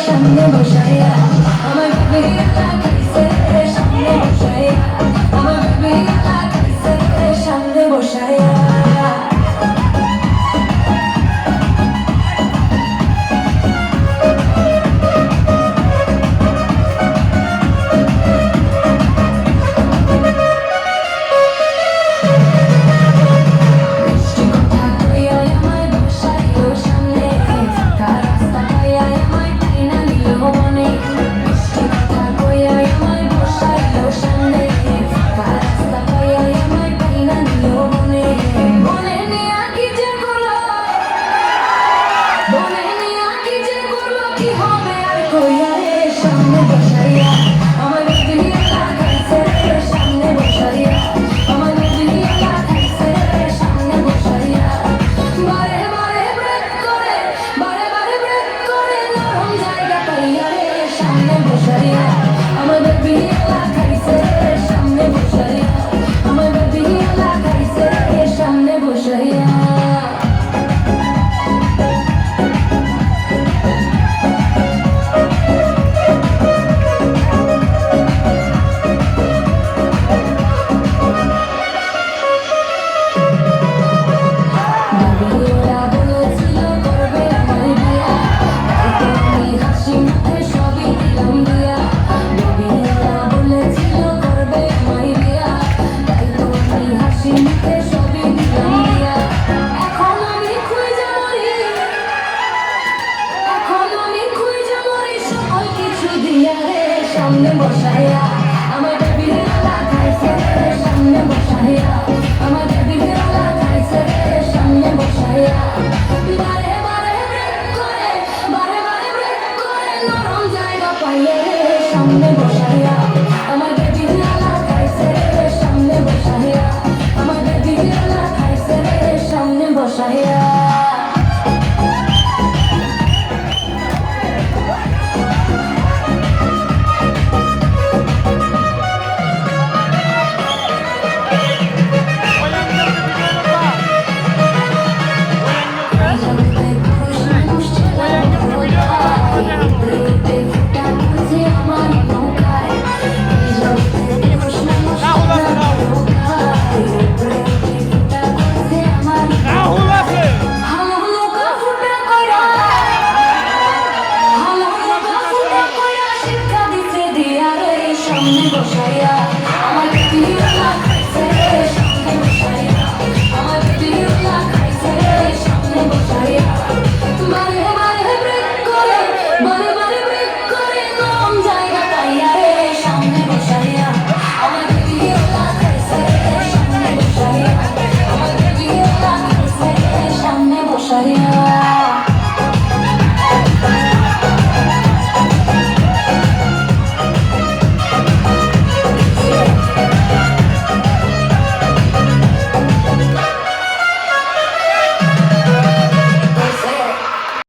সামনে বসাইয়া আমার বেবি লাগাইছে সামনে বসাইয়া আমার বেবি লাগাইছে সামনে বসাইয়া সামনে বসাইয়া আমার বেবি লাগাইছে সামনে বসাইয়া আমার বেবি লাগাইছে সামনে বসাইয়া বারে বারে ব্রেক করে নরম জায়গা পাইয়া রে সামনে বসাইয়া আমার বেবি লাগাইছে সামনে বসাইয়া আমার বেবি লাগাইছে সামনে বসাইয়া She